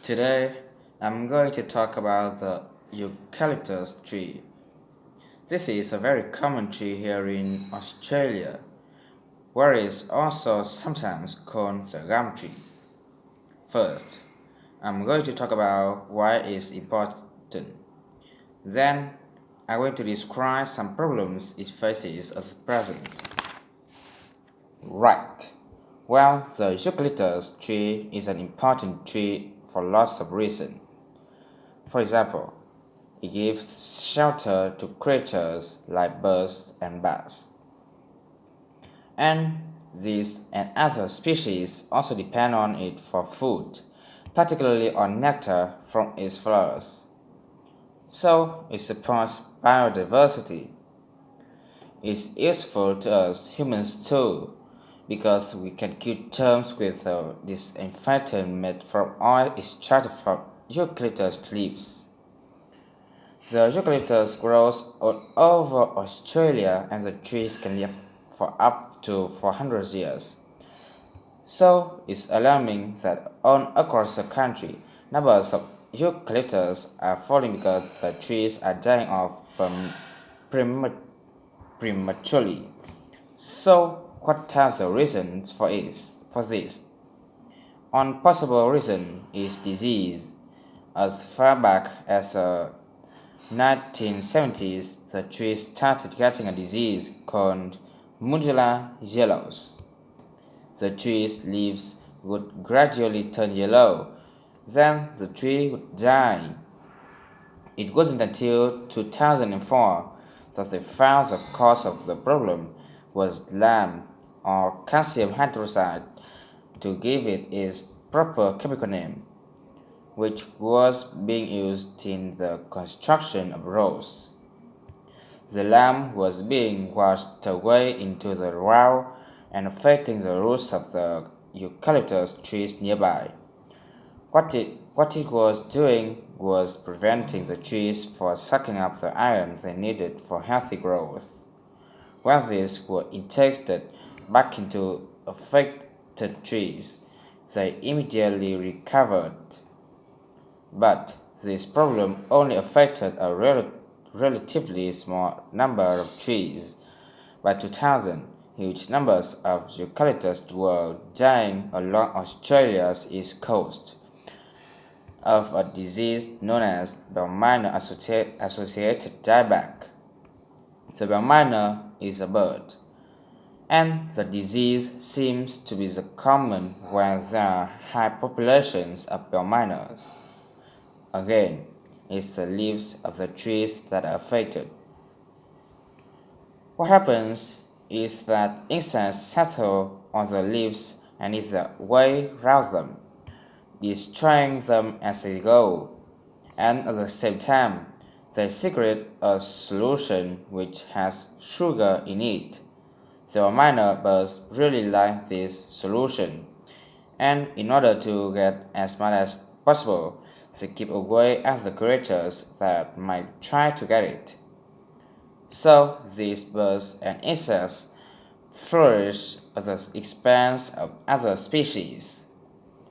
Today, I'm going to talk about the eucalyptus tree. This is a very common tree here in Australia, where it is also sometimes called the gum tree. First, I'm going to talk about why it is important. Then, I'm going to describe some problems it faces at present. Right. Well, the eucalyptus tree is an important tree for lots of reasons. For example, it gives shelter to creatures like birds and bats. And these and other species also depend on it for food, particularly on nectar from its flowers. So it supports biodiversity. It's useful to us humans too, because we can kill germs with the disinfectant made from oil extracted from eucalyptus leaves. The eucalyptus grows all over Australia and the trees can live for up to 400 years. So it's alarming that all across the country, numbers of eucalyptus are falling because the trees are dying off prematurely. So what are the reasons for this? One possible reason is disease. As far back as the 1970s, the trees started getting a disease called modular yellows. The tree's leaves would gradually turn yellow, then the tree would die. It wasn't until 2004 that they found the cause of the problem was lime or calcium hydroxide, to give it its proper chemical name, which was being used in the construction of roads. The lime was being washed away into the ground and affecting the roots of the eucalyptus trees nearby. What it was doing was preventing the trees from sucking up the iron they needed for healthy growth. When these were injected back into affected trees, they immediately recovered. But this problem only affected a relatively small number of trees. By 2000, huge numbers of eucalyptus were dying along Australia's east coast of a disease known as bell minor associated dieback. The bell minor is a bird, and the disease seems to be common when there are high populations of bell miners. Again, it's the leaves of the trees that are affected. What happens is that insects settle on the leaves and eat their way around them, destroying them as they go, and at the same time, they secrete a solution which has sugar in it. The minor birds really like this solution, and in order to get as much as possible, they keep away other creatures that might try to get it. So these birds and insects flourish at the expense of other species,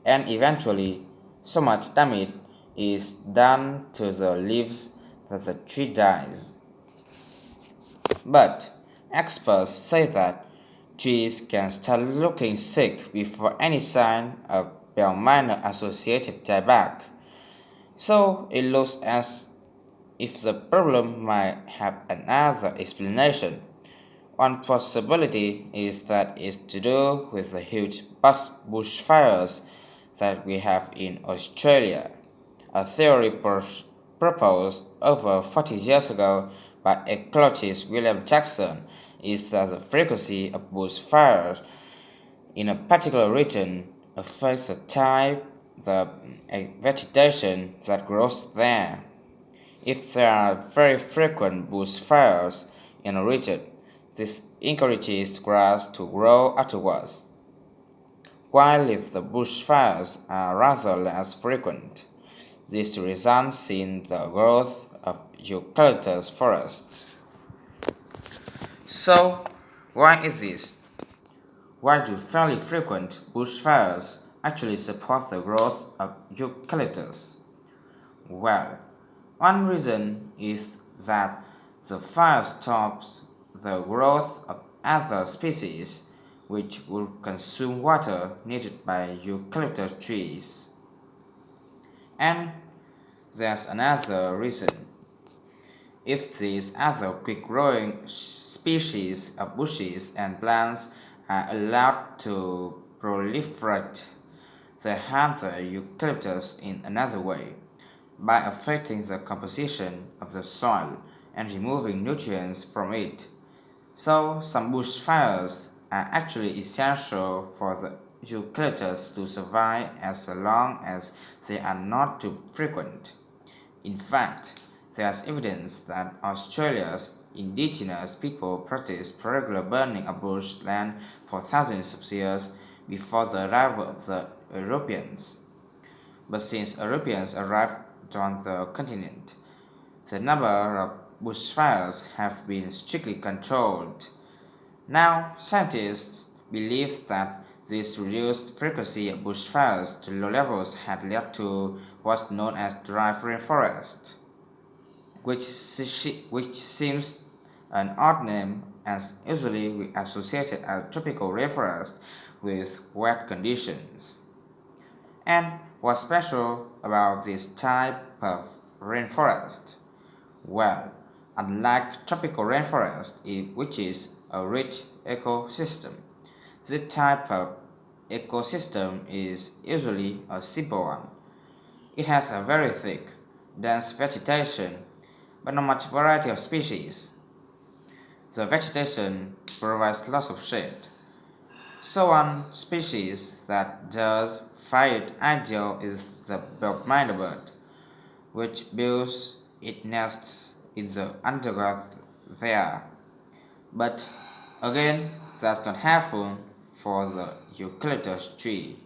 and eventually so much damage is done to the leaves that the tree dies. But experts say that trees can start looking sick before any sign of bell minor associated dieback. So it looks as if the problem might have another explanation. One possibility is that it's to do with the huge bushfires that we have in Australia. A theory proposed over 40 years ago by ecologist William Jackson is that the frequency of bushfires in a particular region affects the type, the vegetation that grows there. If there are very frequent bushfires in a region, this encourages grass to grow afterwards, while if the bushfires are rather less frequent, this results in the growth of eucalyptus forests. So, why is this? Why do fairly frequent bushfires actually support the growth of eucalyptus? Well, one reason is that the fire stops the growth of other species which would consume water needed by eucalyptus trees. And there's another reason. If these other quick-growing species of bushes and plants are allowed to proliferate, they harm the eucalyptus in another way, by affecting the composition of the soil and removing nutrients from it. So some bushfires are actually essential for the eucalyptus to survive as long as they are not too frequent. In fact, there's evidence that Australia's indigenous people practiced regular burning of bushland for thousands of years before the arrival of the Europeans. But since Europeans arrived on the continent, the number of bushfires have been strictly controlled. Now, scientists believe that this reduced frequency of bushfires to low levels had led to what's known as dry rainforest, which seems an odd name as usually we associated a tropical rainforest with wet conditions. And what's special about this type of rainforest? Well, unlike tropical rainforest, which is a rich ecosystem, this type of ecosystem is usually a simple one. It has a very thick, dense vegetation, but not much variety of species. The vegetation provides lots of shade. So one species that does find it ideal is the minder bird, which builds its nests in the undergrowth there. But again, that's not helpful for the eucalyptus tree.